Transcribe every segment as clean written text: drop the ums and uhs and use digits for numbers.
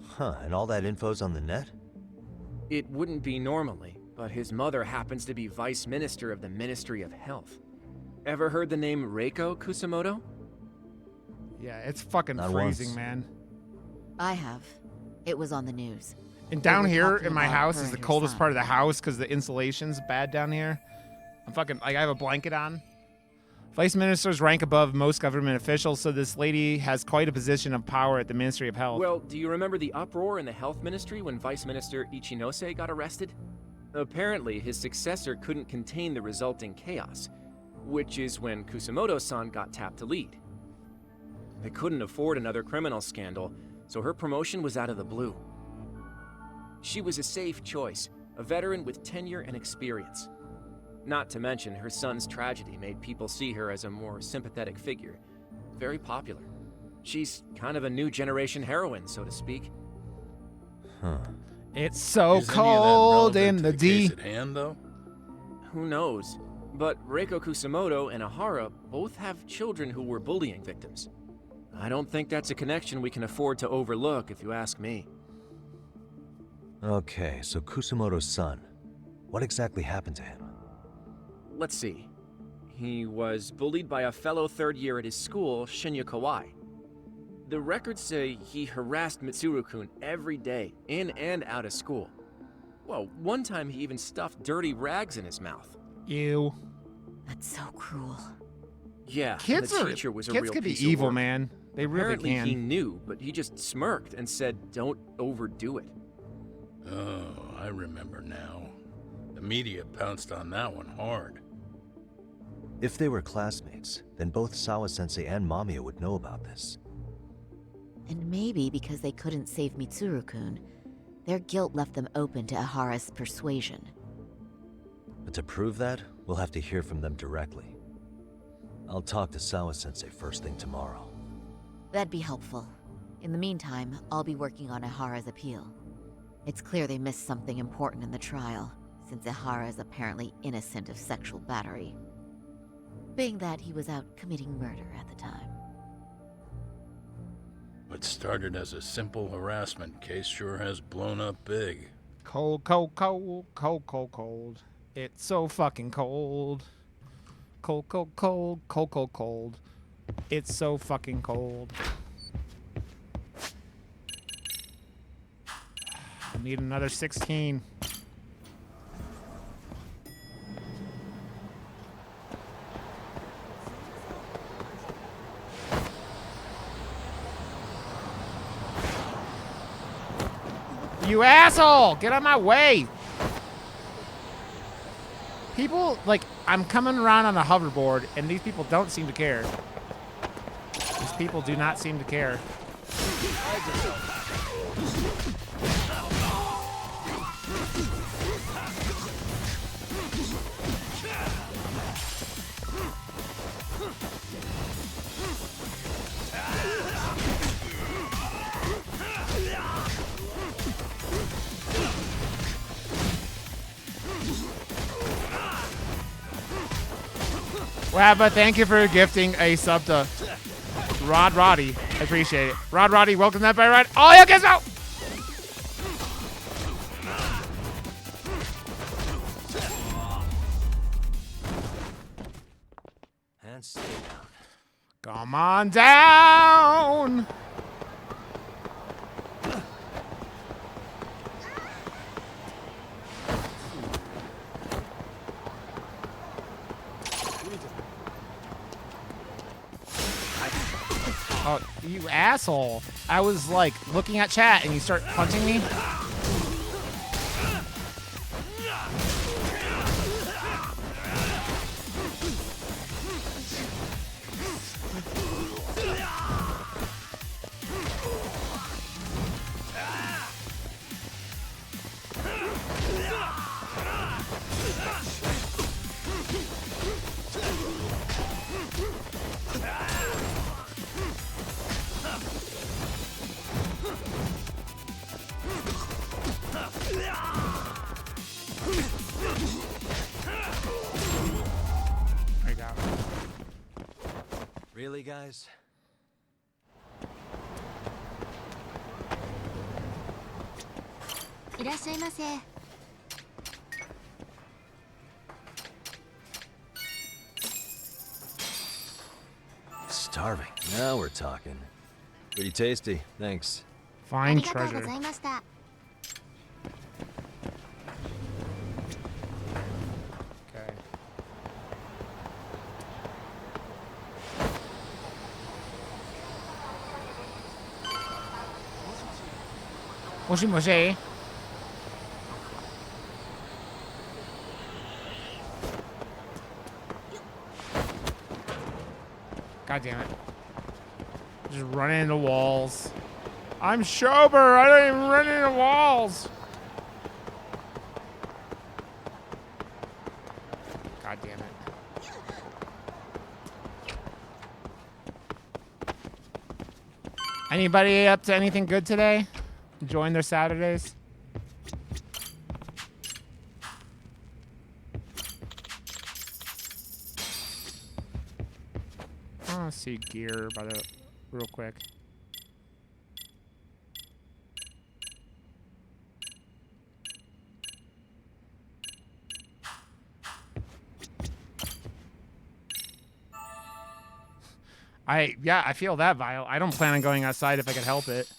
Huh, and all that info's on the net? It wouldn't be normally, but his mother happens to be Vice Minister of the Ministry of Health. Ever heard the name Reiko Kusamoto? Yeah, it's fucking Not freezing, once. man. I have. It was on the news. And They down were here talking in my about house her is the and her coldest son. part of the house because the insulation's bad down here. I'm fucking, like, I have a blanket on. Vice ministers rank above most government officials, so this lady has quite a position of power at the Ministry of Health. Well, do you remember the uproar in the health ministry when Vice Minister Ichinose got arrested? Apparently, his successor couldn't contain the resulting chaos, which is when Kusamoto-san got tapped to lead. They couldn't afford another criminal scandal, so her promotion was out of the blue. She was a safe choice, a veteran with tenure and experience. Not to mention, her son's tragedy made people see her as a more sympathetic figure. Very popular. She's kind of a new generation heroine, so to speak. Huh. It's so Is any of that cold in relevant the to D. case at hand, though? Who knows? But Reiko Kusamoto and Ahara both have children who were bullying victims. I don't think that's a connection we can afford to overlook, if you ask me. Okay, so Kusamoto's son. What exactly happened to him? Let's see. He was bullied by a fellow third year at his school, Shinya Kawai. The records say he harassed Mitsuru-kun every day, in and out of school. Well, one time he even stuffed dirty rags in his mouth. Ew. That's so cruel. Yeah, Kids the are teacher was a kids real can be piece of evil, work. man. They really Apparently can. he knew, but he just smirked and said, "Don't overdo it." Oh, I remember now. The media pounced on that one hard. If they were classmates, then both Sawa-sensei and Mamiya would know about this. And maybe because they couldn't save Mitsuru-kun, their guilt left them open to Ahara's persuasion. But to prove that, we'll have to hear from them directly. I'll talk to Sawa-sensei first thing tomorrow. That'd be helpful. In the meantime, I'll be working on Ahara's appeal. It's clear they missed something important in the trial, since Ahara is apparently innocent of sexual battery. Being that he was out committing murder at the time. What started as a simple harassment case sure has blown up big. Cold, cold, cold, cold, cold, cold. It's so fucking cold. Cold, cold, cold, cold, cold, cold. It's so fucking cold. I need another 16. You asshole! Get out of my way! People, like, I'm coming around on a hoverboard, and these people don't seem to care. These people do not seem to care. Well, but thank you for gifting a sub to Rod Roddy. I appreciate it. Rod Roddy, welcome to that by Rod. Oh, yeah, guess out! And stay down. Come on down! Oh, you asshole. I was like looking at chat and you start punching me. There you go. Really, guys? いらっしゃいませ。 Starving. Now we're talking. Pretty tasty, thanks. あ Fine りがとう treasure. ございました。 Okay. Moshi moshi. God damn it. Just running into walls. I'm sober. I don't even run into walls. God damn it. Anybody up to anything good today? Enjoying their Saturdays? I want to see gear by the real quick. I feel that, Vile. I don't plan on going outside if I could help it.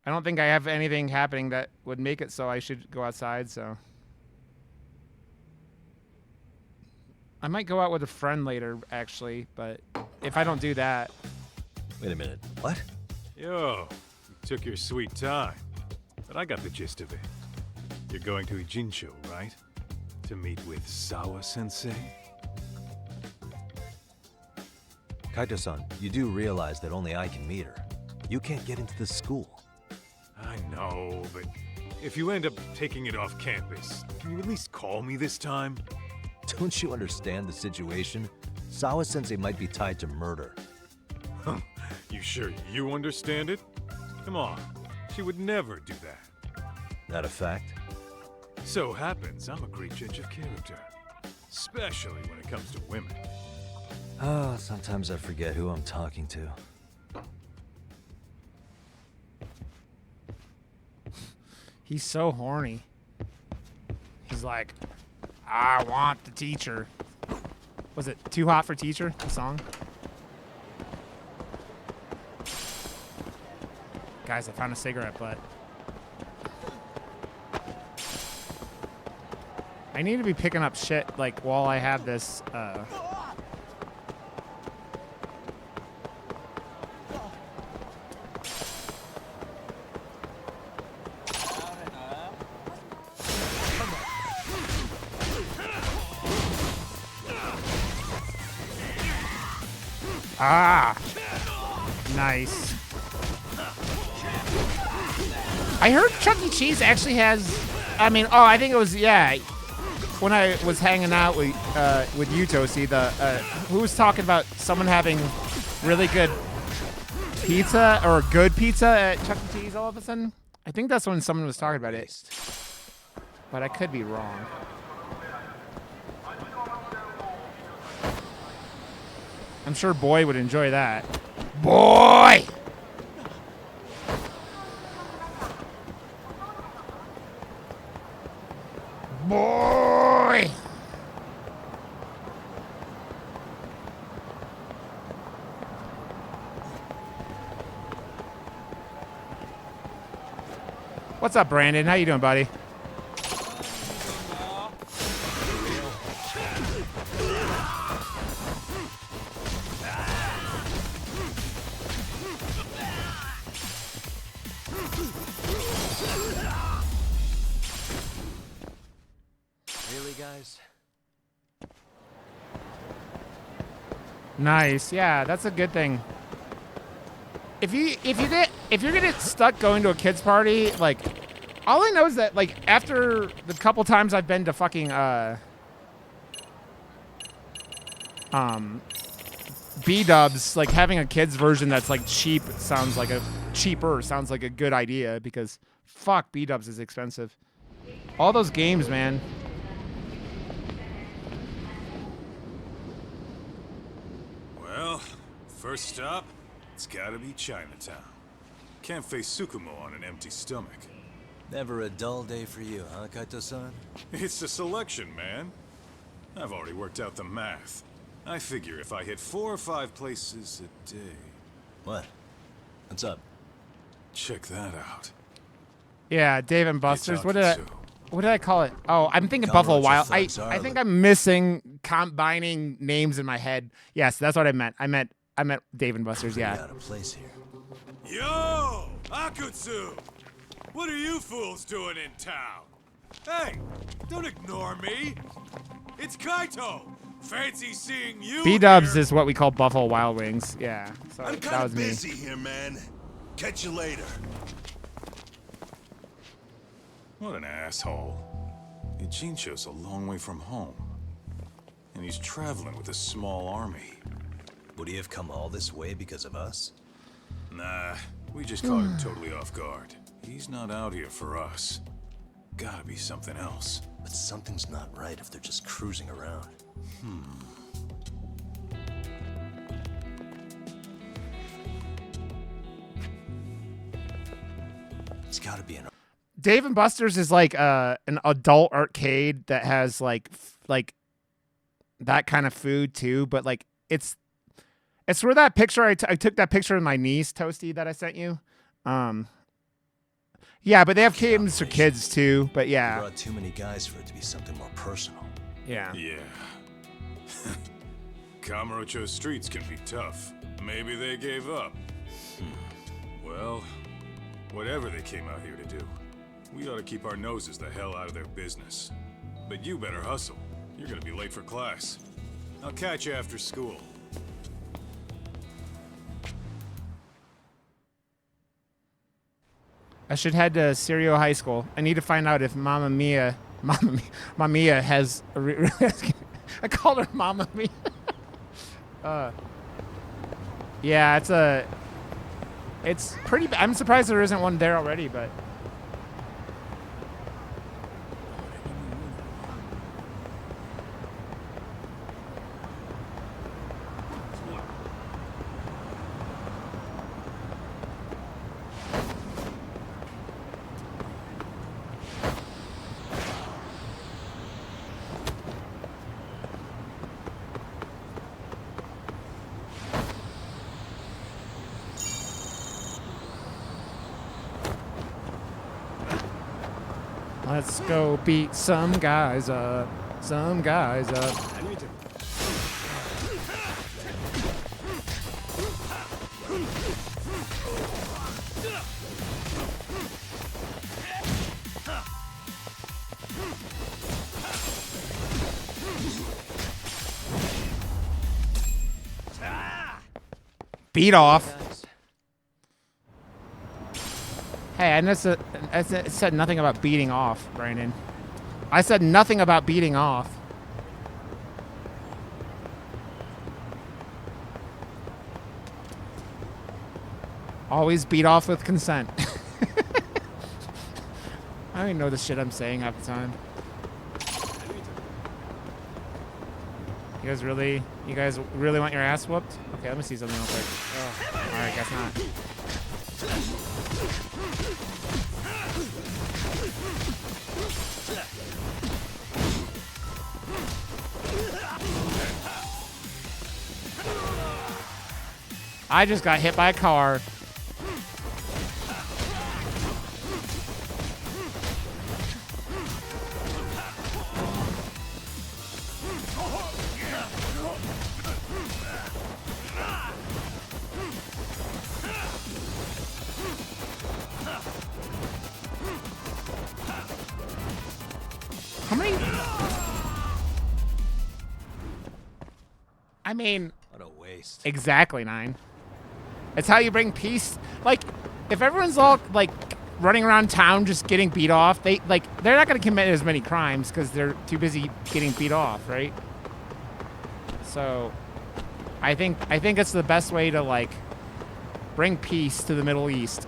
I don't think I have anything happening that would make it so I should go outside, so. I might go out with a friend later, actually, but if I don't do that. Wait a minute. What? Yo, you took your sweet time, but I got the gist of it. You're going to Ijincho, right? To meet with Sawa-sensei? Kaito-san, you do realize that only I can meet her. You can't get into the school. I know, but if you end up taking it off campus, can you at least call me this time? Don't you understand the situation? Sawa-sensei might be tied to murder. You sure you understand it? Come on, she would never do that. That a fact? So happens I'm a great judge of character, especially when it comes to women. Oh, sometimes I forget who I'm talking to. He's so horny. He's like, I want the teacher. Was it Too Hot for Teacher, the song? Guys, I found a cigarette butt. I need to be picking up shit, like, while I have this, Ah! Nice. I heard Chuck E. Cheese actually has... I think it was, yeah. When I was hanging out with you, Tosi, who was talking about someone having really good pizza, or good pizza at Chuck E. Cheese all of a sudden? I think that's when someone was talking about it. But I could be wrong. I'm sure Boy would enjoy that. Boy! Boy! What's up, Brandon? How you doing, buddy? Really, guys? Nice. Yeah, that's a good thing. If you're gonna stuck going to a kids party, like, all I know is that, like, after the couple times I've been to fucking B-dubs, like, having a kids version that's like cheaper sounds like a good idea, because fuck, B-dubs is expensive. All those games, man. Well, first stop, it's gotta be Chinatown. Can't face Sukumo on an empty stomach. Never a dull day for you, huh, Kaito-san? It's a selection, man. I've already worked out the math. I figure if I hit 4 or 5 places a day... What? What's up? Check that out. Yeah, Dave and Buster's. What did I call it? Oh, I'm thinking Come Buffalo on, Wild. your thugs I are think like- I'm missing combining names in my head. Yes, that's what I meant. I meant Dave and Buster's. Pretty Yeah. out of place here. Yo! Akutsu! What are you fools doing in town? Hey, don't ignore me. It's Kaito. Fancy seeing you B-dubs here. is what we call Buffalo Wild Wings. Yeah. So I'm that kind was of me. busy here, man. Catch you later. What an asshole. Ijincho's a long way from home. And he's traveling with a small army. Would he have come all this way because of us? Nah, we just caught him totally off guard. He's not out here for us. Gotta be something else. But something's not right if they're just cruising around. It's gotta be an... Dave and Buster's is like an adult arcade that has like that kind of food too, but like it's where that picture I took that picture of my niece Toasty that I sent you. Yeah, but they have games for kids too. But You yeah, brought too many guys for it to be something more personal. yeah. Yeah. Kamurocho's streets can be tough. Maybe they gave up. Well, whatever they came out here to do, we ought to keep our noses the hell out of their business. But you better hustle. You're gonna be late for class. I'll catch you after school. I should head to Serio High School. I need to find out if Mamma Mia has a I called her Mamma Mia. Yeah, it's pretty. I'm surprised there isn't one there already, but. Let's go beat some guys up. Some guys up. Beat off. Hey, I said nothing about beating off, Brandon. I said nothing about beating off. Always beat off with consent. I don't even know the shit I'm saying half the time. You guys really want your ass whooped? Okay, let me see something real quick. Oh, all right, guess not. I just got hit by a car. How many? I mean, What a waste. exactly 9. It's how you bring peace. Like, if everyone's all like running around town just getting beat off, they're not gonna commit as many crimes because they're too busy getting beat off, right? So, I think it's the best way to like bring peace to the Middle East.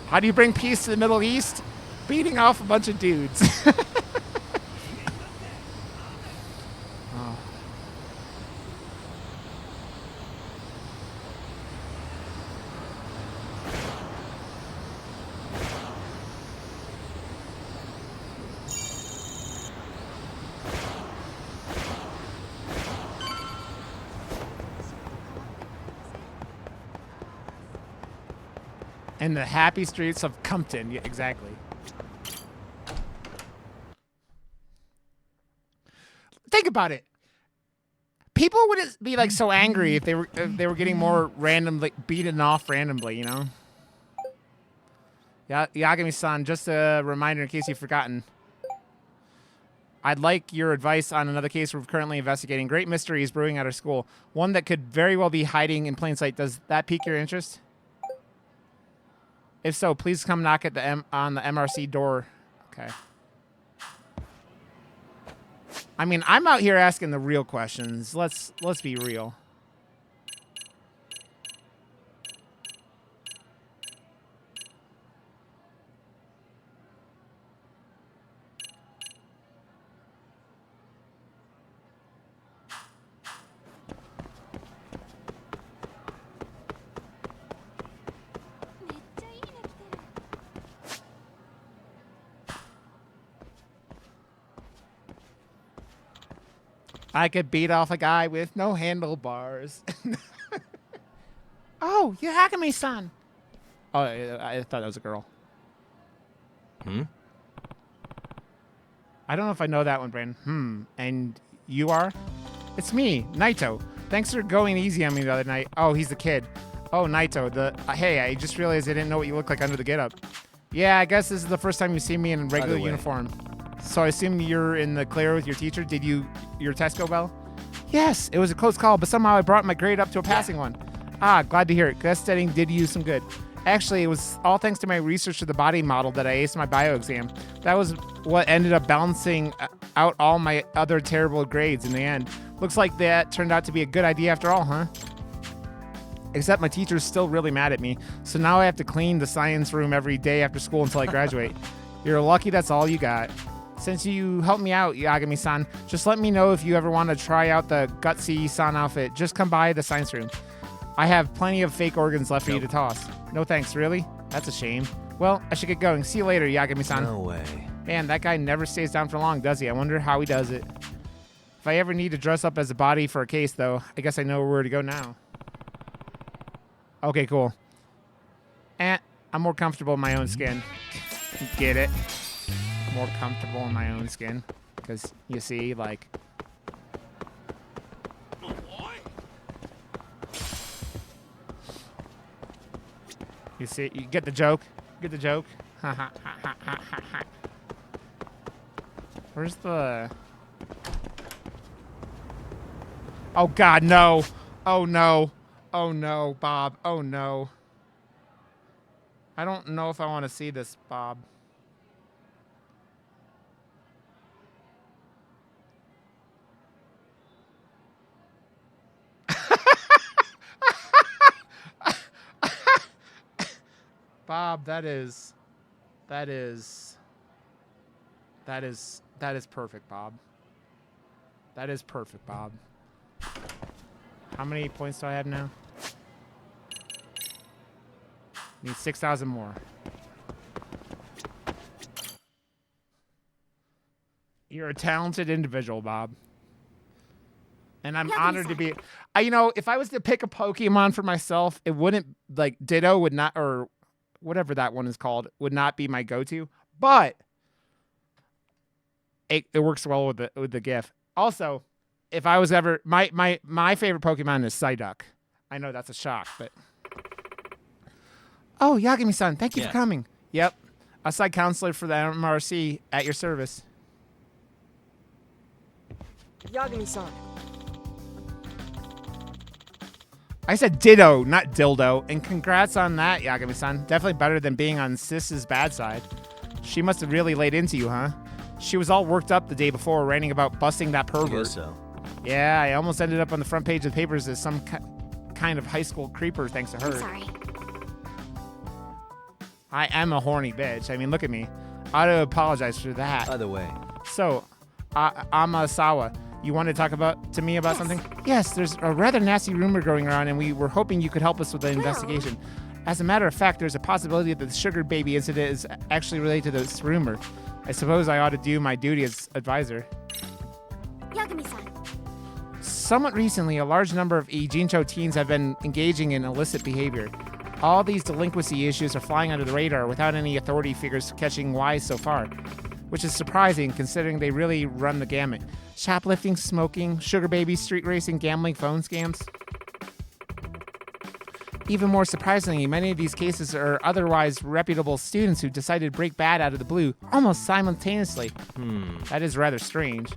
How do you bring peace to the Middle East? Beating off a bunch of dudes. In the happy streets of Compton. Yeah, exactly. Think about it. People wouldn't be like so angry if they were getting more randomly beaten off randomly, you know? Yeah, Yagami-san, just a reminder in case you've forgotten. I'd like your advice on another case we're currently investigating. Great mystery is brewing at our school. One that could very well be hiding in plain sight. Does that pique your interest? If so, please come knock at on the MRC door. Okay. I mean, I'm out here asking the real questions. Let's be real. I could beat off a guy with no handlebars. Oh, you're Hakame-san. Oh, I thought that was a girl. I don't know if I know that one, Brandon. And you are? It's me, Naito. Thanks for going easy on me the other night. Oh, he's the kid. Oh, Naito. Hey, I just realized I didn't know what you look like under the getup. Yeah, I guess this is the first time you see me in regular uniform. So I assume you're in the clear with your teacher. Did your test go well? Yes, it was a close call, but somehow I brought my grade up to a passing one. Ah, glad to hear it. Test studying did you some good. Actually, it was all thanks to my research of the body model that I aced my bio exam. That was what ended up balancing out all my other terrible grades in the end. Looks like that turned out to be a good idea after all, huh? Except my teacher's still really mad at me, so now I have to clean the science room every day after school until I graduate. You're lucky that's all you got. Since you helped me out, Yagami-san, just let me know if you ever want to try out the Gutsy-san outfit. Just come by the science room. I have plenty of fake organs left for you to toss. No thanks, really? That's a shame. Well, I should get going. See you later, Yagami-san. No way. Man, that guy never stays down for long, does he? I wonder how he does it. If I ever need to dress up as a body for a case, though, I guess I know where to go now. Okay, cool. I'm more comfortable in my own skin. Get it? More comfortable in my own skin. Because, you see, like... You see, you get the joke? Get the joke? Ha ha ha ha ha ha ha. Where's the... Oh, God, no. Oh, no. Oh, no, Bob. Oh, no. I don't know if I want to see this, Bob. Bob, that is perfect, Bob. That is perfect, Bob. How many points do I have now? Need 6,000 more. You're a talented individual, Bob. And I'm honored to be... you know, if I was to pick a Pokemon for myself, it wouldn't... Like, Ditto would not... Or whatever that one is called, would not be my go-to. But... It works well with the GIF. Also, if I was ever... My favorite Pokemon is Psyduck. I know that's a shock, but... Oh, Yagami-san, thank you for coming. Yep. A side counselor for the MRC at your service. Yagami-san. I said ditto, not dildo. And congrats on that, Yagami-san. Definitely better than being on Sis's bad side. She must have really laid into you, huh? She was all worked up the day before, ranting about busting that pervert. I guess so. Yeah, I almost ended up on the front page of the papers as some kind of high school creeper thanks to her. I'm sorry. I am a horny bitch. I mean, look at me. I ought to apologize for that. Either way. So, Amasawa, you want to talk to me about something? Yes, there's a rather nasty rumor going around, and we were hoping you could help us with the investigation. As a matter of fact, there's a possibility that the sugar baby incident is actually related to this rumor. I suppose I ought to do my duty as advisor. Yagami-san. Somewhat recently, a large number of Ijincho teens have been engaging in illicit behavior. All these delinquency issues are flying under the radar without any authority figures catching wise so far, which is surprising considering they really run the gamut. Shoplifting, smoking, sugar babies, street racing, gambling, phone scams. Even more surprisingly, many of these cases are otherwise reputable students who decided to break bad out of the blue, almost simultaneously. That is rather strange.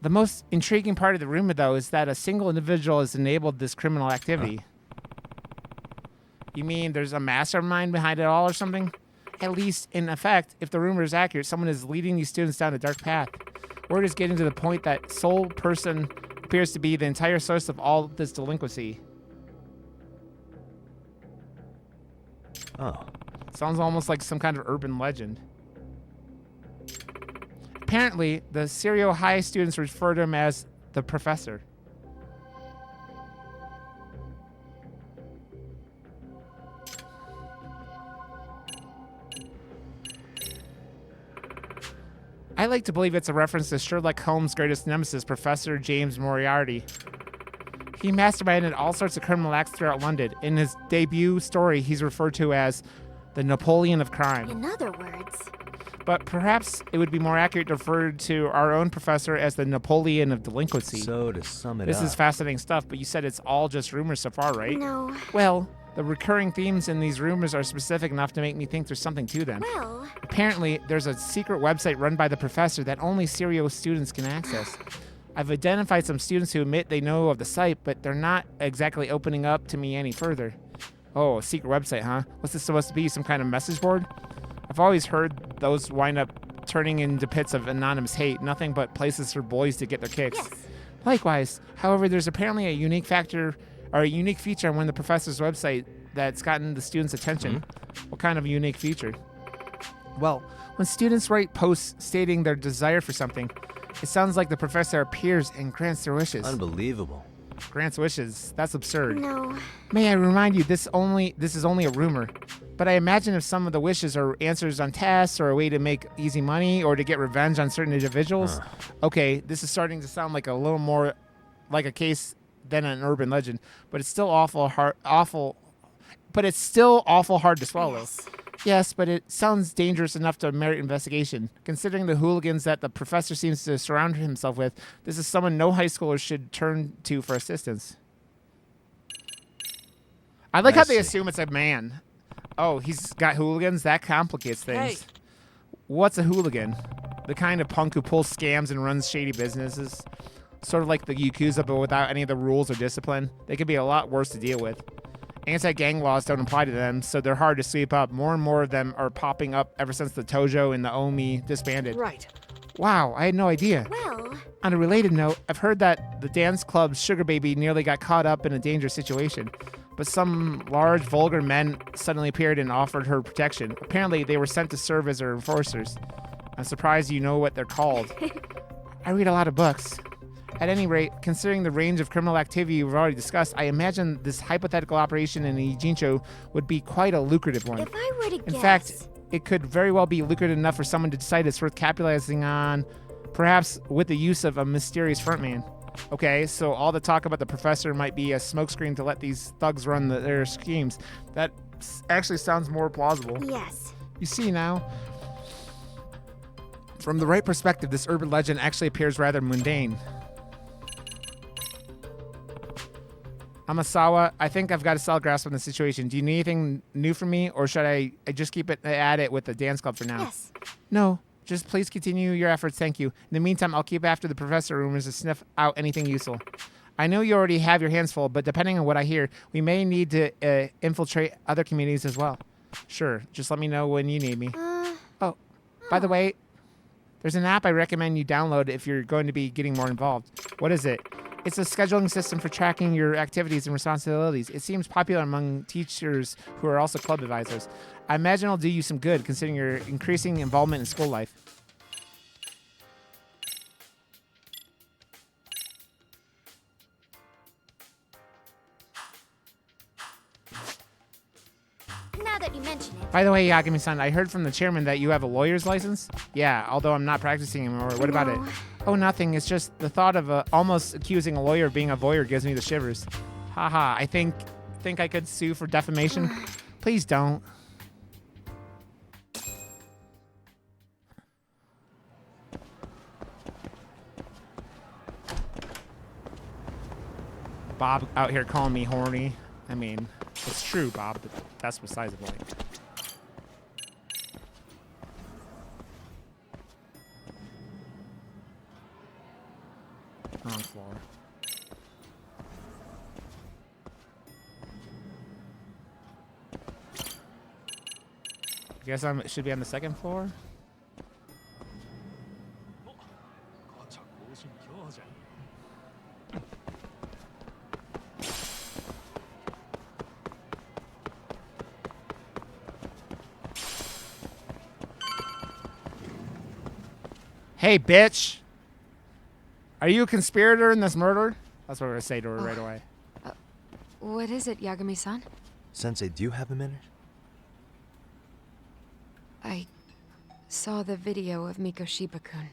The most intriguing part of the rumor, though, is that a single individual has enabled this criminal activity. You mean there's a mastermind behind it all or something? At least, in effect, if the rumor is accurate, someone is leading these students down a dark path. Word is getting to the point that sole person appears to be the entire source of all this delinquency. Oh. Sounds almost like some kind of urban legend. Apparently, the Serio High students refer to him as the Professor. I like to believe it's a reference to Sherlock Holmes' greatest nemesis, Professor James Moriarty. He masterminded all sorts of criminal acts throughout London. In his debut story, he's referred to as the Napoleon of crime. In other words, But perhaps it would be more accurate to refer to our own professor as the Napoleon of delinquency. So to sum it This up, is fascinating stuff, but you said it's all just rumors so far, right? no. Well, the recurring themes in these rumors are specific enough to make me think there's something to them. Well, Apparently, there's a secret website run by the professor that only Serio students can access. I've identified some students who admit they know of the site, but they're not exactly opening up to me any further. Oh, a secret website, huh? What's this supposed to be, some kind of message board? I've always heard those wind up turning into pits of anonymous hate, nothing but places for boys to get their kicks. yes. Likewise, however, there's apparently a unique feature on one of the professor's website that's gotten the students' attention. What kind of unique feature? Well, when students write posts stating their desire for something, it sounds like the professor appears and grants their wishes. unbelievable. Grants wishes? That's absurd. No. May I remind you, this is only a rumor. But I imagine if some of the wishes are answers on tests or a way to make easy money or to get revenge on certain individuals. Okay, this is starting to sound like a little more like a case than an urban legend, but it's still awful hard to swallow. Yes. Yes, but it sounds dangerous enough to merit investigation. Considering the hooligans that the professor seems to surround himself with, this is someone no high schooler should turn to for assistance. I like I how they see. assume it's a man. Oh, he's got hooligans? That complicates things. Hey. What's a hooligan? The kind of punk who pulls scams and runs shady businesses. Sort of like the Yakuza, but without any of the rules or discipline. They could be a lot worse to deal with. Anti-gang laws don't apply to them, so they're hard to sweep up. More and more of them are popping up ever since the Tojo and the Omi disbanded. Right. Wow, I had no idea. Well, On a related note, I've heard that the dance club's Sugar Baby nearly got caught up in a dangerous situation, but some large, vulgar men suddenly appeared and offered her protection. Apparently, they were sent to serve as her enforcers. I'm surprised you know what they're called. I read a lot of books. At any rate, considering the range of criminal activity we've already discussed, I imagine this hypothetical operation in Ijincho would be quite a lucrative one. if I were to guess, In fact, it could very well be lucrative enough for someone to decide it's worth capitalizing on, perhaps with the use of a mysterious frontman. Okay, so all the talk about the professor might be a smokescreen to let these thugs run their schemes. That actually sounds more plausible. yes. You see now, from the right perspective, this urban legend actually appears rather mundane. Amasawa, I think I've got a solid grasp on the situation. Do you need anything new from me, or should I just keep it at it with the dance club for now? Yes. No, just please continue your efforts, thank you. In the meantime, I'll keep after the professor rumors to sniff out anything useful. I know you already have your hands full, but depending on what I hear, we may need to infiltrate other communities as well. Sure, just let me know when you need me. Oh, by the way, there's an app I recommend you download if you're going to be getting more involved. What is it? It's a scheduling system for tracking your activities and responsibilities. It seems popular among teachers who are also club advisors. I imagine it'll do you some good considering your increasing involvement in school life. Now that you mention it. By the way, Yagami-san, I heard from the chairman that you have a lawyer's license? Yeah, although I'm not practicing anymore. What about it? No. Oh, nothing. It's just the thought of almost accusing a lawyer of being a voyeur gives me the shivers. Haha, I think think I could sue for defamation? Please don't. Bob out here calling me horny. I mean, it's true, Bob, but that's besides the point. Wrong floor. I guess I should be on the second floor. Hey, bitch! Are you a conspirator in this murder? That's what we're gonna say to her right away. What is it, Yagami-san? Sensei, do you have a minute? I saw the video of Mikoshiba-kun.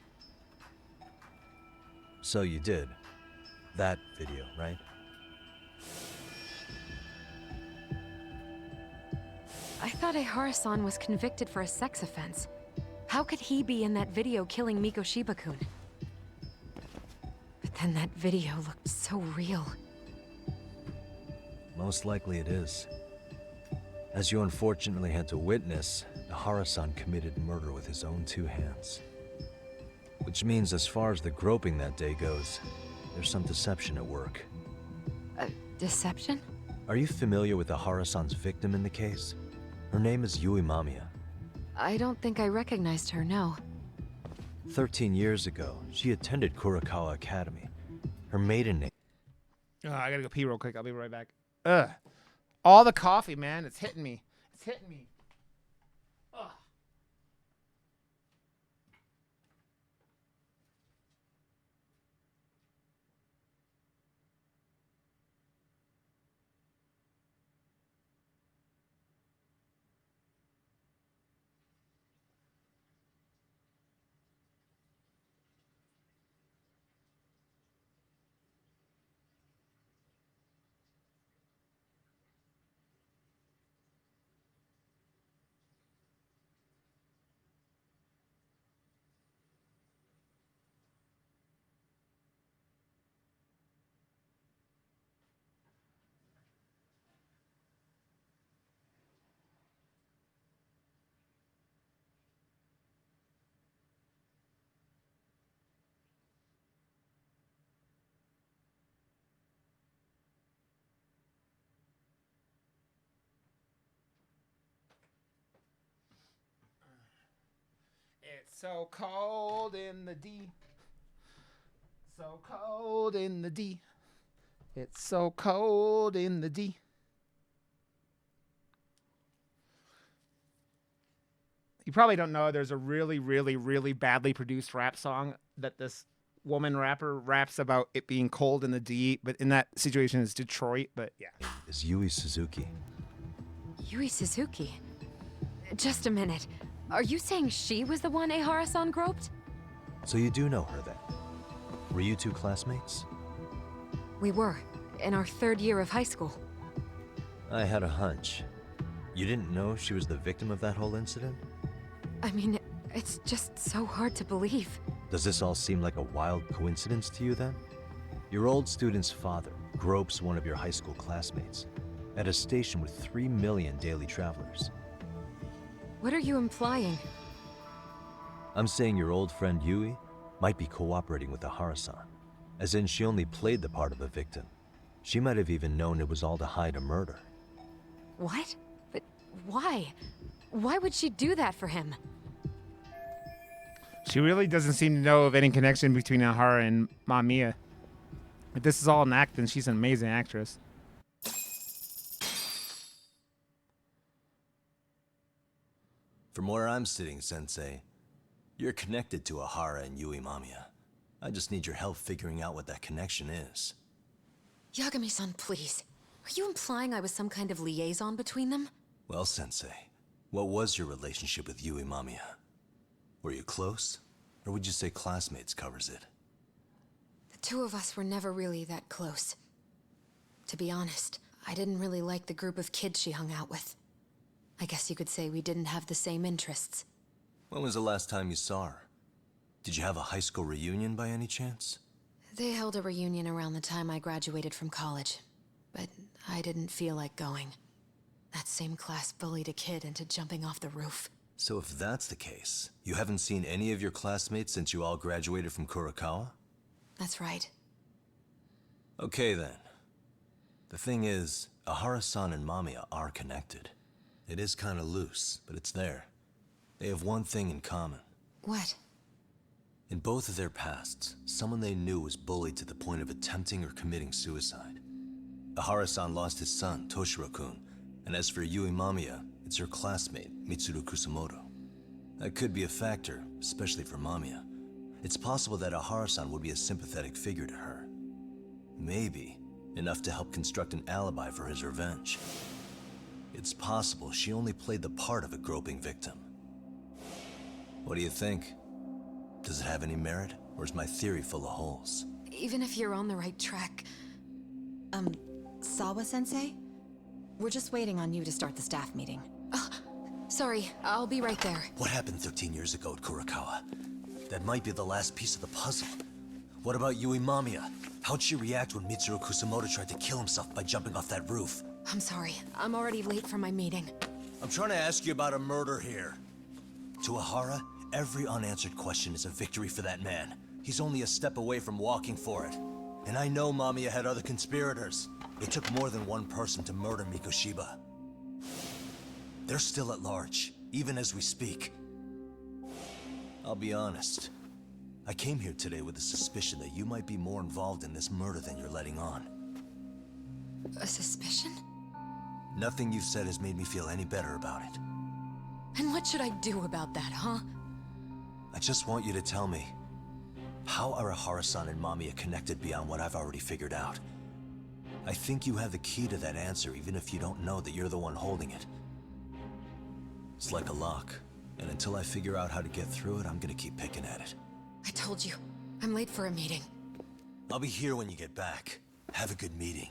So you did. That video, right? I thought Ehara-san was convicted for a sex offense. How could he be in that video killing Mikoshiba-kun? But then that video looked so real. Most likely it is. As you unfortunately had to witness, Ehara-san committed murder with his own two hands. Which means as far as the groping that day goes, there's some deception at work. Deception? Are you familiar with Ehara-san's victim in the case? Her name is Yui Mamiya. I don't think I recognized her, no. 13 years ago, she attended Kurakawa Academy. Her maiden name... I gotta go pee real quick. I'll be right back. Ugh. All the coffee, man. It's hitting me. It's hitting me. Ugh. It's so cold in the D. So cold in the D. It's so cold in the D. You probably don't know there's a really, really, really badly produced rap song that this woman rapper raps about it being cold in the D, but in that situation it's Detroit, but yeah. Is Yui Suzuki. Yui Suzuki? Just a minute. Are you saying she was the one Ehara-san groped? So you do know her then? Were you two classmates? We were, in our third year of high school. I had a hunch. You didn't know she was the victim of that whole incident? I mean, it's just so hard to believe. Does this all seem like a wild coincidence to you then? Your old student's father gropes one of your high school classmates at a station with 3 million daily travelers. What are you implying? I'm saying your old friend Yui might be cooperating with Ehara-san, as in she only played the part of a victim. She might have even known it was all to hide a murder. What? But why? Why would she do that for him? She really doesn't seem to know of any connection between Ehara and Mamiya. If this is all an act, then she's an amazing actress. From where I'm sitting, Sensei, you're connected to Ehara and Yui Mamiya. I just need your help figuring out what that connection is. Yagami-san, please. Are you implying I was some kind of liaison between them? Well, Sensei, what was your relationship with Yui Mamiya? Were you close? Or would you say classmates covers it? The two of us were never really that close. To be honest, I didn't really like the group of kids she hung out with. I guess you could say we didn't have the same interests. When was the last time you saw her? Did you have a high school reunion by any chance? They held a reunion around the time I graduated from college, but I didn't feel like going. That same class bullied a kid into jumping off the roof. So if that's the case, you haven't seen any of your classmates since you all graduated from Kurokawa? That's right. Okay then. The thing is, Ahara-san and Mamiya are connected. It is kind of loose, but it's there. They have one thing in common. What? In both of their pasts, someone they knew was bullied to the point of attempting or committing suicide. Ahara-san lost his son, Toshiro-kun, and as for Yui Mamiya, it's her classmate, Mitsuru Kusamoto. That could be a factor, especially for Mamiya. It's possible that Ahara-san would be a sympathetic figure to her. Maybe enough to help construct an alibi for his revenge. It's possible she only played the part of a groping victim. What do you think? Does it have any merit, or is my theory full of holes? Even if you're on the right track... Sawa-sensei? We're just waiting on you to start the staff meeting. Sorry, I'll be right there. What happened 13 years ago at Kurokawa? That might be the last piece of the puzzle. What about Yui Mamiya? How'd she react when Mitsuru Kusamoto tried to kill himself by jumping off that roof? I'm sorry, I'm already late for my meeting. I'm trying to ask you about a murder here. To Ahara, every unanswered question is a victory for that man. He's only a step away from walking for it. And I know Mamiya had other conspirators. It took more than one person to murder Mikoshiba. They're still at large, even as we speak. I'll be honest. I came here today with the suspicion that you might be more involved in this murder than you're letting on. A suspicion? Nothing you've said has made me feel any better about it. And what should I do about that, huh? I just want you to tell me, how are Ahara-san and Mamiya connected beyond what I've already figured out? I think you have the key to that answer, even if you don't know that you're the one holding it. It's like a lock, and until I figure out how to get through it, I'm gonna keep picking at it. I told you, I'm late for a meeting. I'll be here when you get back. Have a good meeting.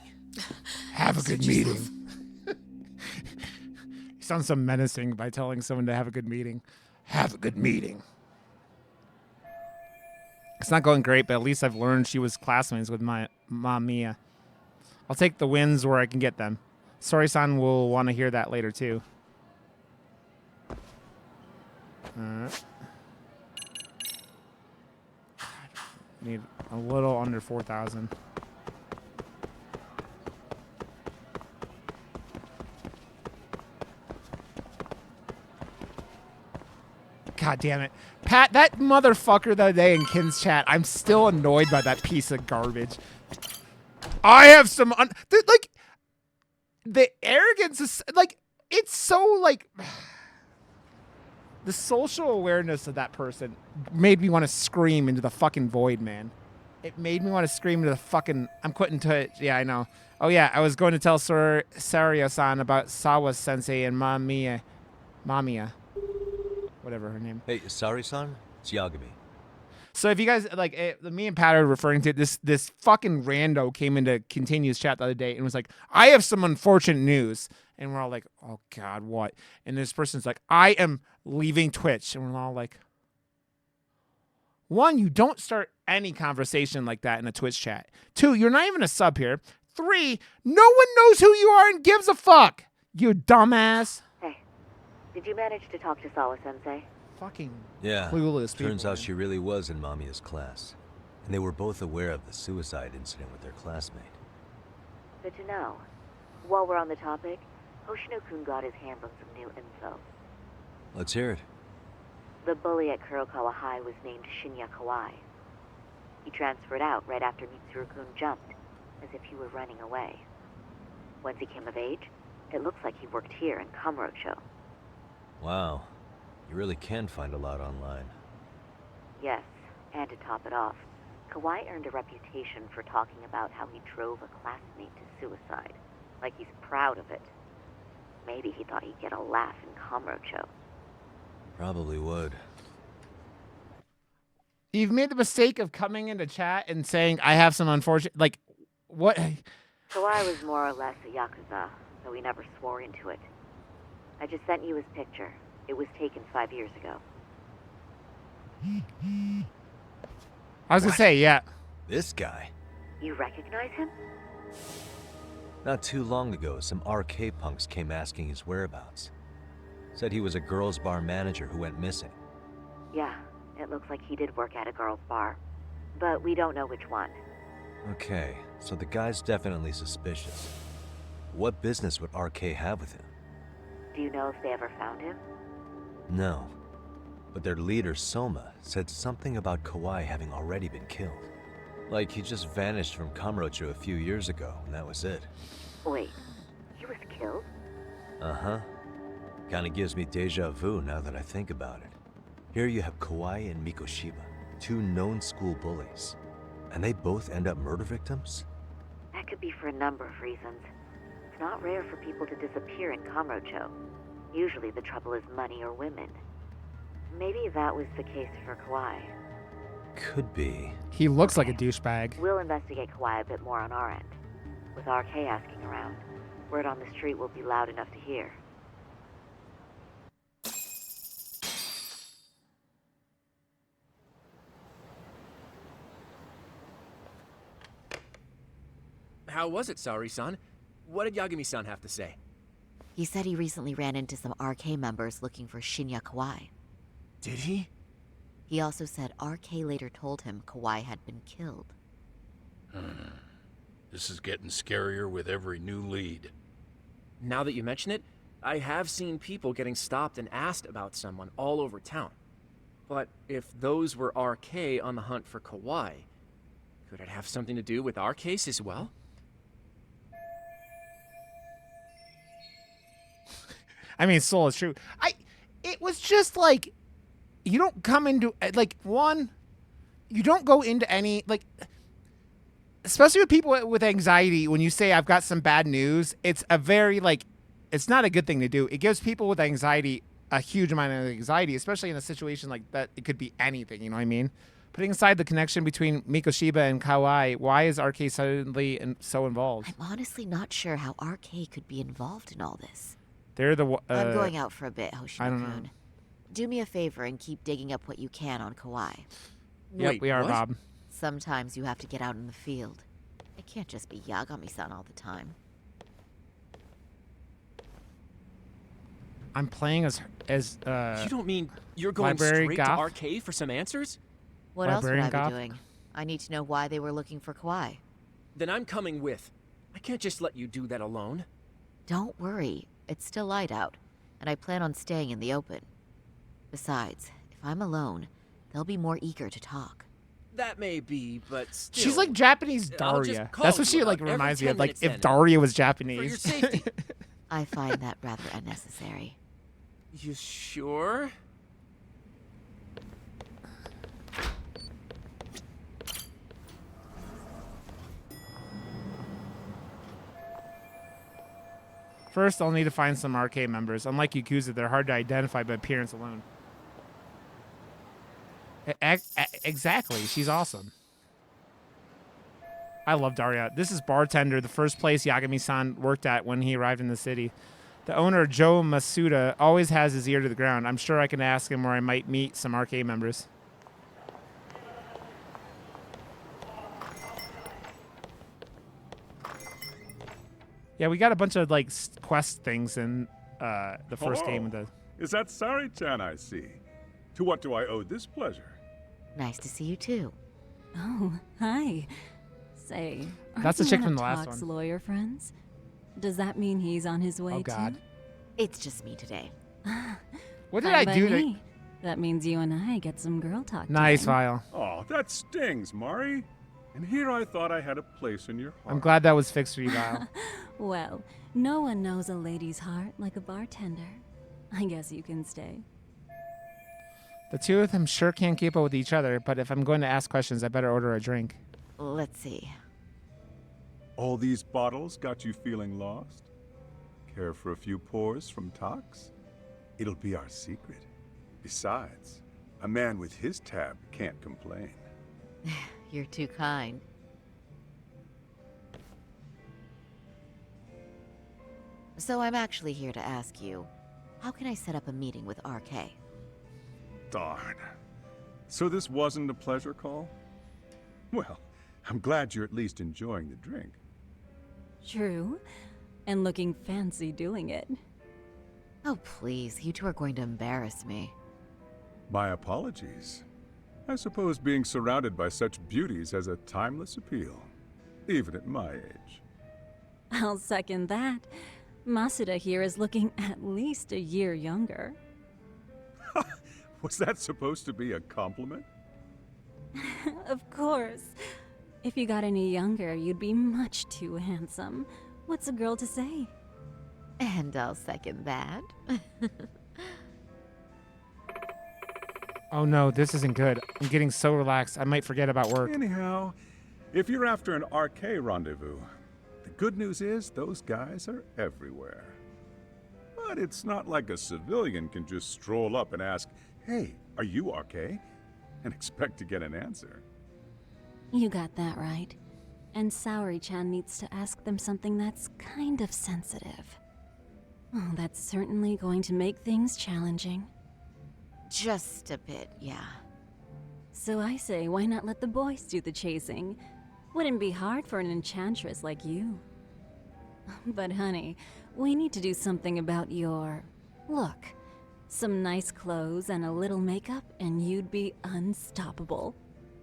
Have a good meeting. He sounds so menacing by telling someone to have a good meeting. Have a good meeting. It's not going great, but at least I've learned she was classmates with my Mamiya. I'll take the wins where I can get them. Sori-san will want to hear that later, too. Need a little under 4,000. God damn it. Pat, that motherfucker the other day in Kin's chat, I'm still annoyed by that piece of garbage. I have some... Dude, like, the arrogance is... Like, it's so, like... The social awareness of that person made me want to scream into the fucking void, man. It made me want to scream into the fucking... I'm quitting Twitch. Yeah, I know. Oh, yeah, I was going to tell Sario-san about Sawa-sensei and Mamiya. Whatever her name. Hey, Sari-san? It's Yagami. So if you guys, like, me and Pat are referring to this fucking rando came into Continuous chat the other day and was like, I have some unfortunate news. And we're all like, oh, God, what? And this person's like, I am leaving Twitch. And we're all like, one, you don't start any conversation like that in a Twitch chat. Two, you're not even a sub here. Three, no one knows who you are and gives a fuck. You dumbass. Hey, did you manage to talk to Sawa-sensei? Fucking yeah, clueless people. Turns out she really was in Mamiya's class. And they were both aware of the suicide incident with their classmate. Good to know. While we're on the topic, Hoshino-kun got his hands on some new info. Let's hear it. The bully at Kurokawa High was named Shinya Kawai. He transferred out right after Mitsuru-kun jumped, as if he were running away. Once he came of age, it looks like he worked here in Kamurocho. Wow. You really can find a lot online. Yes, and to top it off, Kawai earned a reputation for talking about how he drove a classmate to suicide, like he's proud of it. Maybe he thought he'd get a laugh in Kamurocho. Probably would. You've made the mistake of coming into chat and saying, I have some unfortunate... Like, what? Kawhi was more or less a Yakuza, though he never swore into it. I just sent you his picture. It was taken 5 years ago. I was gonna say, yeah. This guy? You recognize him? Not too long ago, some RK punks came asking his whereabouts. Said he was a girls' bar manager who went missing. Yeah, it looks like he did work at a girls' bar. But we don't know which one. Okay, so the guy's definitely suspicious. What business would RK have with him? Do you know if they ever found him? No. But their leader, Soma, said something about Kawhi having already been killed. Like he just vanished from Kamurocho a few years ago, and that was it. Wait, he was killed? Uh-huh. Kinda gives me deja vu now that I think about it. Here you have Kawhi and Mikoshiba, two known school bullies. And they both end up murder victims? That could be for a number of reasons. It's not rare for people to disappear in Kamurocho. Usually the trouble is money or women. Maybe that was the case for Kawhi. Could be. He looks like a douchebag. We'll investigate Kawhi a bit more on our end. With RK asking around, word on the street will be loud enough to hear. How was it, Saori-san? What did Yagami-san have to say? He said he recently ran into some RK members looking for Shinya Kawhi. Did he? He also said RK later told him Kawhi had been killed. This is getting scarier with every new lead. Now that you mention it, I have seen people getting stopped and asked about someone all over town. But if those were RK on the hunt for Kawhi, could it have something to do with our case as well? I mean, Soul is true. It was just like, you don't come into, like, one, you don't go into any, like, especially with people with anxiety, when you say, I've got some bad news, it's a very, like, it's not a good thing to do. It gives people with anxiety a huge amount of anxiety, especially in a situation like that. It could be anything, you know what I mean? Putting aside the connection between Mikoshiba and Kawhi, why is RK suddenly so involved? I'm honestly not sure how RK could be involved in all this. They're the I'm going out for a bit, Hoshino-kun. I don't know. Do me a favor and keep digging up what you can on Kawhi. Yep, Wait, we are, what? Bob. Sometimes you have to get out in the field. It can't just be Yagami-san all the time. I'm playing as You don't mean you're going Library straight Goth? to RK for some answers? What else would Librarian I be Goth? doing? I need to know why they were looking for Kawhi. Then I'm coming with. I can't just let you do that alone. Don't worry. It's still light out, and I plan on staying in the open. Besides, if I'm alone, they'll be more eager to talk. That may be, but still. she's like Japanese I'll just Daria. call That's what you she like about every reminds me 10 of. Like minutes if then. Daria was For your Japanese. safety. I find that rather unnecessary. You sure? First, I'll need to find some RK members. Unlike Yakuza, they're hard to identify by appearance alone. Exactly. She's awesome. I love Daria. This is Bartender, the first place Yagami-san worked at when he arrived in the city. The owner, Joe Masuda, always has his ear to the ground. I'm sure I can ask him where I might meet some RK members. Yeah, we got a bunch of like quest things in the first game. With the Is that Sari-chan I see? To what do I owe this pleasure? Nice to see you too. Oh, hi. Say, That's the aren't chick you from one the of last Talk's one. lawyer friends? Does that mean he's on his way Oh, God. too? It's just me today. What did Fine I by do to- me. That means you and I get some girl talk. Nice, time. Vile. Oh, that stings, Mari. And here I thought I had a place in your heart. I'm glad that was fixed for you, Vile. Well, no one knows a lady's heart like a bartender. I guess you can stay. The two of them sure can't keep up with each other, but if I'm going to ask questions, I better order a drink. Let's see. All these bottles got you feeling lost? Care for a few pours from Tox? It'll be our secret. Besides, a man with his tab can't complain. You're too kind. So I'm actually here to ask you, how can I set up a meeting with RK? Darn. So this wasn't a pleasure call? Well, I'm glad you're at least enjoying the drink. True. And looking fancy doing it. Oh, please, you two are going to embarrass me. My apologies. I suppose being surrounded by such beauties has a timeless appeal, even at my age. I'll second that. Masuda here is looking at least a year younger. Was that supposed to be a compliment? Of course. If you got any younger, you'd be much too handsome. What's a girl to say? And I'll second that. Oh no, this isn't good. I'm getting so relaxed, I might forget about work. Anyhow, if you're after an RK rendezvous, the good news is those guys are everywhere. But it's not like a civilian can just stroll up and ask, "Hey, are you RK?" and expect to get an answer. You got that right. And Saori-chan needs to ask them something that's kind of sensitive. Oh, that's certainly going to make things challenging. Just a bit, yeah. So I say, why not let the boys do the chasing? Wouldn't be hard for an enchantress like you. But honey, we need to do something about your look. Some nice clothes and a little makeup, and you'd be unstoppable.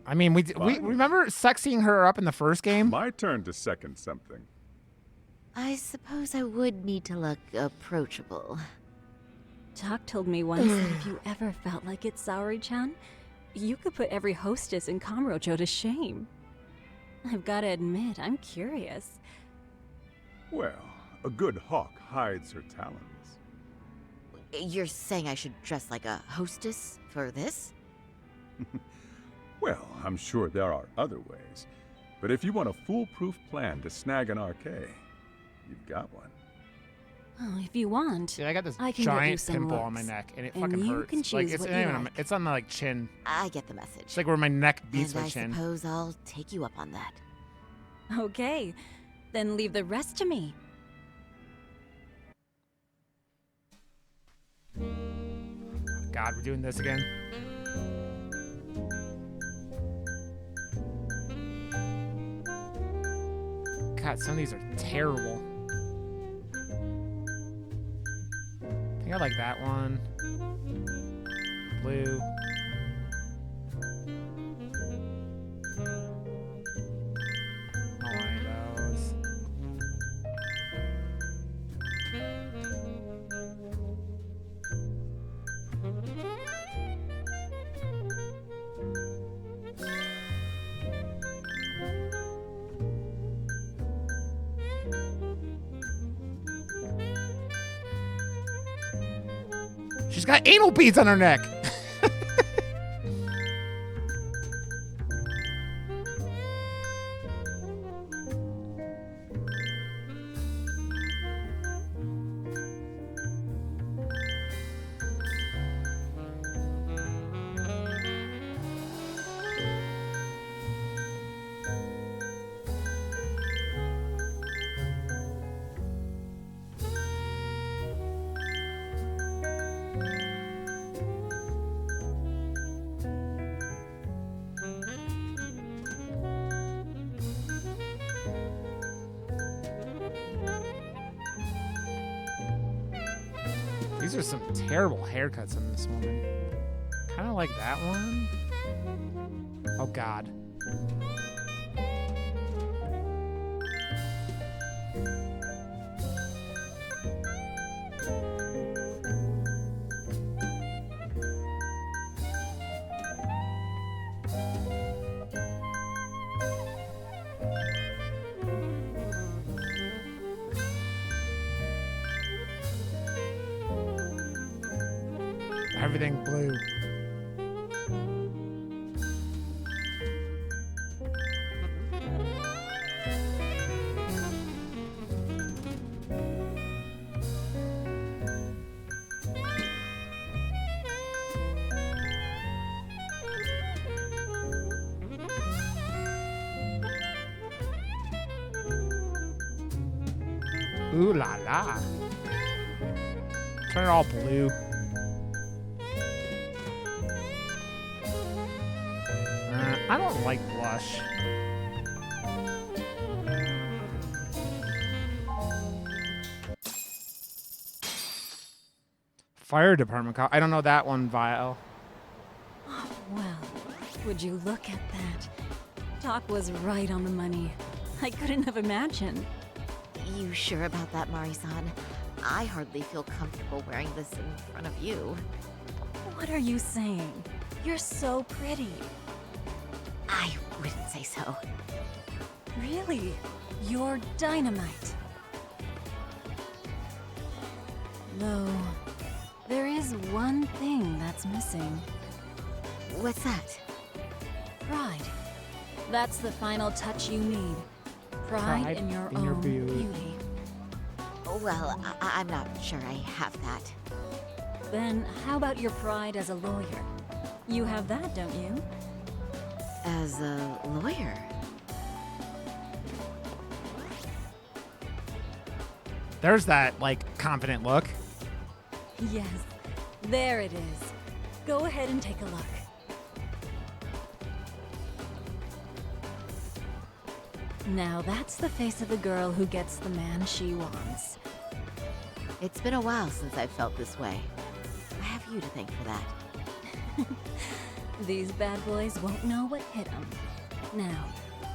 I mean, we remember sexing her up in the first game? My turn to second something. I suppose I would need to look approachable. Talk told me once that if you ever felt like it, Saori-chan, you could put every hostess in Kamurocho to shame. I've got to admit, I'm curious. Well, a good hawk hides her talons. You're saying I should dress like a hostess for this? Well, I'm sure there are other ways. But if you want a foolproof plan to snag an RK, you've got one. Oh, if you want, See, I got this I can giant get you some pimple looks, on my neck, and it and fucking you hurts. can choose Like it's what not you even like. it's on the like chin. I get the message. It's like where my neck beats and my I chin. suppose I'll take you up on that. Okay, then leave the rest to me. God, we're doing this again. God, some of these are terrible. I think I like that one. Blue. I don't like those. She's got anal beads on her neck. These are some terrible haircuts on this woman. Kind of like that one. Oh, God. Everything blue. Ooh la la. Turn it all blue. I don't like blush. Fire department call. I don't know that one, Vile. Oh, well, would you look at that? Doc was right on the money. I couldn't have imagined. You sure about that, Mari-san? I hardly feel comfortable wearing this in front of you. What are you saying? You're so pretty. I wouldn't say so. Really? You're dynamite. Though, there is one thing that's missing. What's that? Pride. That's the final touch you need. Pride in your own beauty. Well, I'm not sure I have that. Then how about your pride as a lawyer? You have that, don't you? As a lawyer? There's that, like, confident look. Yes, there it is. Go ahead and take a look. Now that's the face of the girl who gets the man she wants. It's been a while since I've felt this way. I have you to thank for that. These bad boys won't know what hit them. Now,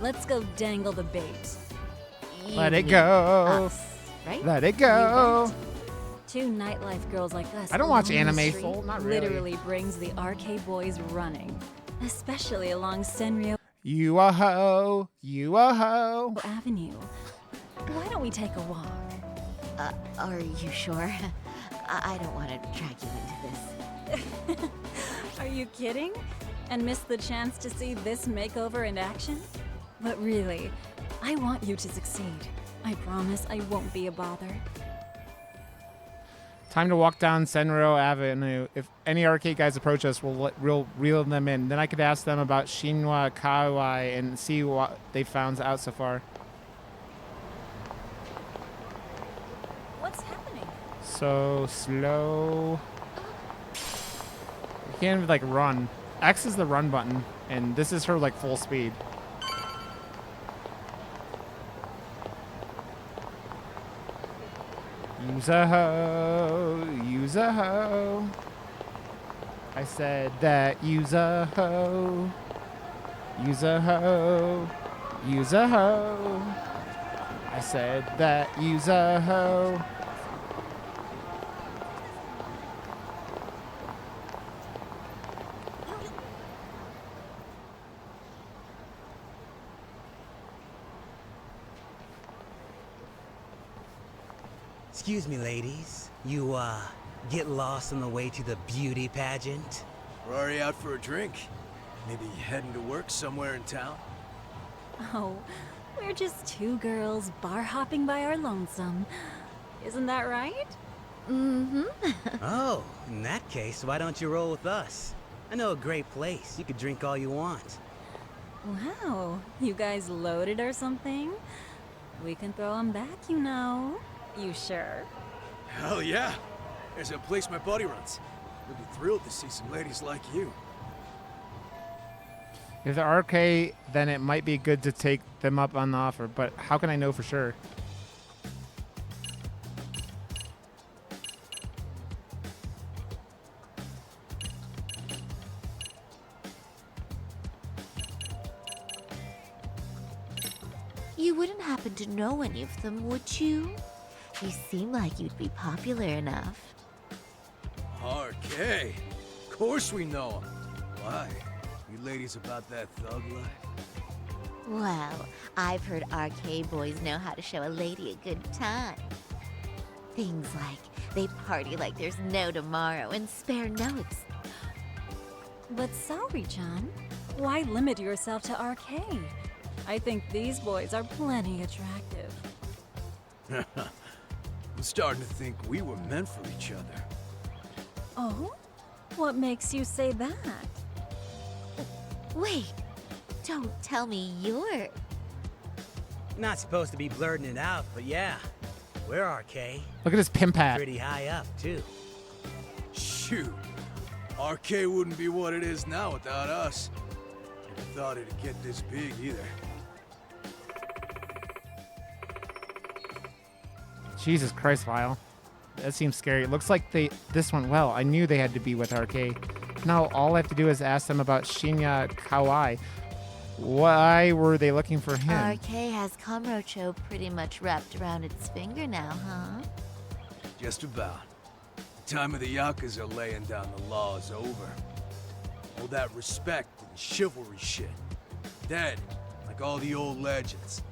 let's go dangle the bait. Let it go. Us, right? Let it go. Two nightlife girls like us. I don't watch along the anime, street Soul. Not really. Literally brings the arcade boys running, especially along Senryo You a hoe. You a hoe. Avenue. Why don't we take a walk? Are you sure? I don't want to drag you into this. Are you kidding? And miss the chance to see this makeover in action? But really, I want you to succeed. I promise I won't be a bother. Time to walk down Senryo Avenue. If any arcade guys approach us, we'll reel them in. Then I could ask them about Shinwa Kawai and see what they found out so far. What's happening? So slow. You can't even, like, run. X is the run button, and this is her, like, full speed. Use a hoe, use a hoe. I said that use a hoe. Use a hoe, use a hoe. I said that use a hoe. Excuse me, ladies. You, get lost on the way to the beauty pageant? We're already out for a drink. Maybe heading to work somewhere in town? Oh, we're just two girls bar hopping by our lonesome. Isn't that right? Mm-hmm. Oh, in that case, why don't you roll with us? I know a great place. You could drink all you want. Wow, you guys loaded or something? We can throw them back, you know. You sure? Hell yeah! There's a place my buddy runs. We'd be thrilled to see some ladies like you. If they're arcade, then it might be good to take them up on the offer, but how can I know for sure? You wouldn't happen to know any of them, would you? You seem like you'd be popular enough. RK. Of course we know him. Why? You ladies about that thug life? Well, I've heard arcade boys know how to show a lady a good time. Things like they party like there's no tomorrow and spare no But sorry, John. Why limit yourself to arcade? I think these boys are plenty attractive. I'm starting to think we were meant for each other. Oh? What makes you say that? Wait, don't tell me you're... Not supposed to be blurting it out, but yeah. Where are RK? Look at his pimp hat. Pretty high up, too. Shoot. RK wouldn't be what it is now without us. Never thought it'd get this big either. Jesus Christ, Vile. That seems scary. It looks like this went well. I knew they had to be with RK. Now all I have to do is ask them about Shinya Kawai. Why were they looking for him? RK has Kamurocho pretty much wrapped around its finger now, huh? Just about. The time of the Yakuza laying down the law is over. All that respect and chivalry shit. Dead, like all the old legends.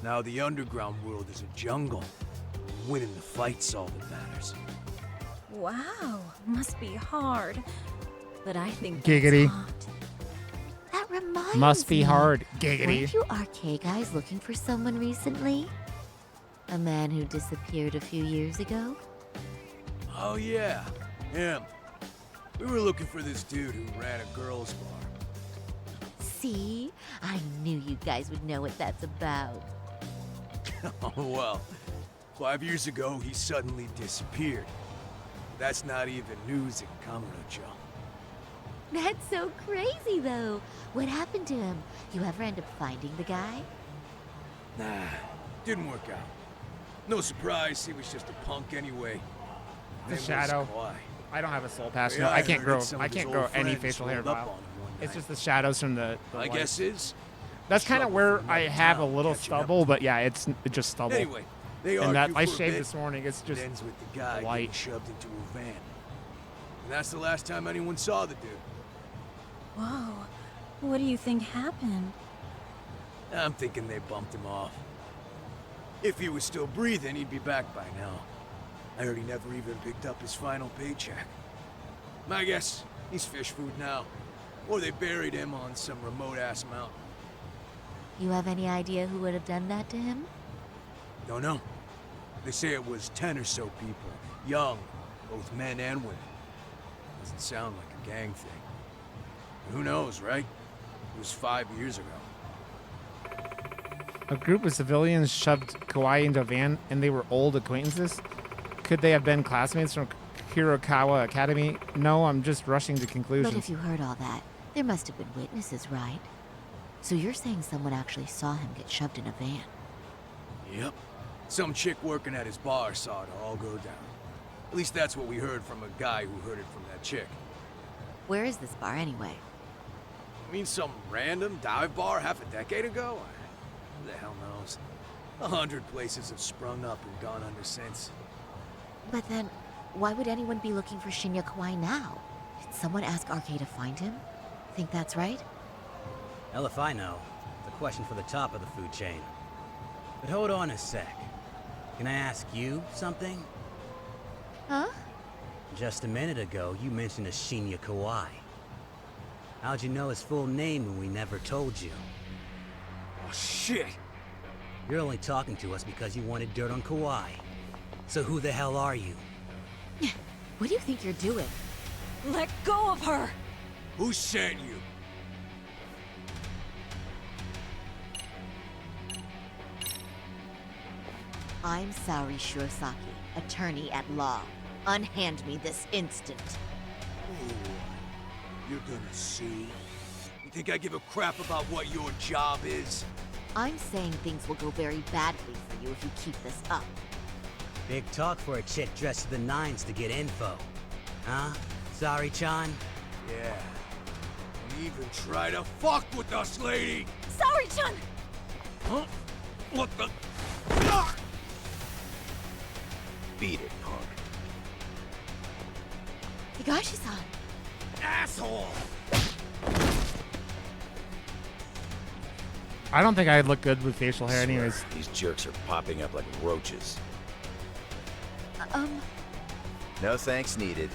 Now the underground world is a jungle. Winning the fight's all that matters. Wow, must be hard. But I think Giggity. that's hot. That reminds Must be me. hard. Giggity. Weren't you RK guys looking for someone recently? A man who disappeared a few years ago? Oh yeah, him. We were looking for this dude who ran a girls' bar. See? I knew you guys would know what that's about. Oh well. 5 years ago, he suddenly disappeared. That's not even news in Kamurocho. That's so crazy, though. What happened to him? You ever end up finding the guy? Nah, didn't work out. No surprise, he was just a punk anyway. The Name was shadow. Kawhi. I don't have a soul patch. Yeah, No, I can't heard grow. some I of his can't grow old any friends facial hair. rolled up Vile. on him one It's night. just the shadows from the My light. guess is That's kind of trouble where for I another have a town little catching up stubble, with but yeah, it's just stubble. Anyway, they and that argue I for a shaved bit. this morning. It's It just ends with the guy light. getting shoved into a van. And that's the last time anyone saw the dude. Whoa. What do you think happened? I'm thinking they bumped him off. If he was still breathing, he'd be back by now. I heard he never even picked up his final paycheck. My guess, he's fish food now. Or they buried him on some remote-ass mountain. You have any idea who would have done that to him? Don't know. They say it was 10 or so people. Young, both men and women. Doesn't sound like a gang thing. Who knows, right? It was 5 years ago. A group of civilians shoved Kawhi into a van, and they were old acquaintances. Could they have been classmates from Hirokawa Academy? No, I'm just rushing to conclusions. But if you heard all that, there must have been witnesses, right? So you're saying someone actually saw him get shoved in a van? Yep. Some chick working at his bar saw it all go down. At least that's what we heard from a guy who heard it from that chick. Where is this bar anyway? I mean, some random dive bar half a decade ago? Who the hell knows? 100 places have sprung up and gone under since. But then, why would anyone be looking for Shinya Kawai now? Did someone ask RK to find him? Think that's right? Hell if I know. It's a question for the top of the food chain. But hold on a sec. Can I ask you something? Huh? Just a minute ago, you mentioned a Shinya Kawai. How'd you know his full name when we never told you? Oh, shit! You're only talking to us because you wanted dirt on Kawhi. So who the hell are you? What do you think you're doing? Let go of her! Who sent you? I'm Saori Shirosaki, attorney at law. Unhand me this instant. Ooh, you're gonna see. You think I give a crap about what your job is? I'm saying things will go very badly for you if you keep this up. Big talk for a chick dressed to the nines to get info. Huh? Sorry, Chan? Yeah. Don't even try to fuck with us, lady! Sorry, Chun! Huh? What the? Beat it, punk. Higashi-san! Asshole! I don't think I'd look good with facial hair anyways. These jerks are popping up like roaches. No thanks needed.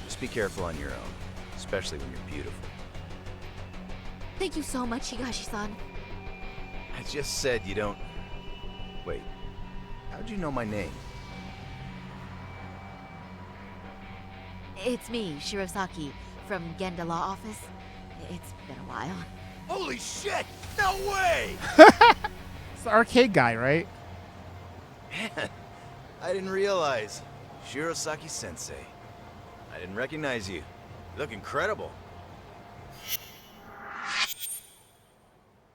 Just be careful on your own, especially when you're beautiful. Thank you so much, Higashi-san. I just said you don't... Wait, how'd you know my name? It's me, Shirosaki, from Genda Law Office. It's been a while. Holy shit! No way! It's the arcade guy, right? I didn't realize. Shirosaki-sensei. I didn't recognize you. You look incredible.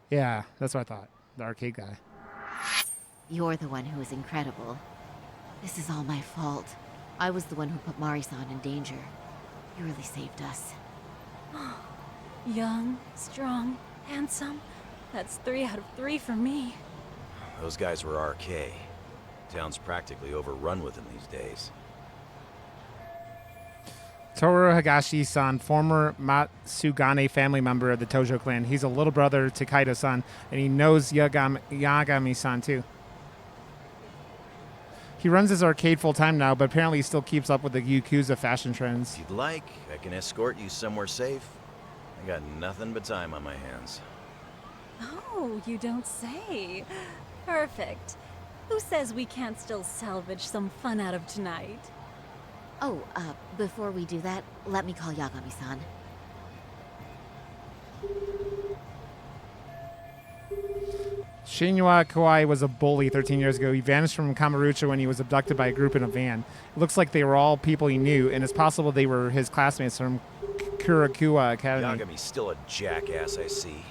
Yeah, that's what I thought. The arcade guy. You're the one who is incredible. This is all my fault. I was the one who put Mari-san in danger. You really saved us. Young, strong, handsome. That's 3 out of 3 for me. Those guys were RK. Town's practically overrun with them these days. Toru Higashi-san, former Matsugane family member of the Tojo clan. He's a little brother to Kaido-san, and he knows Yagami-san too. He runs his arcade full-time now, but apparently he still keeps up with the Yakuza fashion trends. If you'd like, I can escort you somewhere safe. I got nothing but time on my hands. Oh, you don't say. Perfect. Who says we can't still salvage some fun out of tonight? Oh, before we do that, let me call Yagami-san. Shinya Kawai was a bully 13 years ago. He vanished from Kamurocho when he was abducted by a group in a van. It looks like they were all people he knew, and it's possible they were his classmates from Kurakua Academy. Yagami's still a jackass, I see.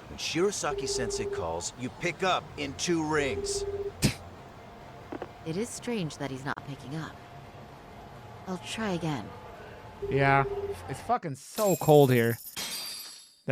When Shirosaki-sensei calls, you pick up in 2 rings. It is strange that he's not picking up. I'll try again. Yeah, it's fucking so cold here.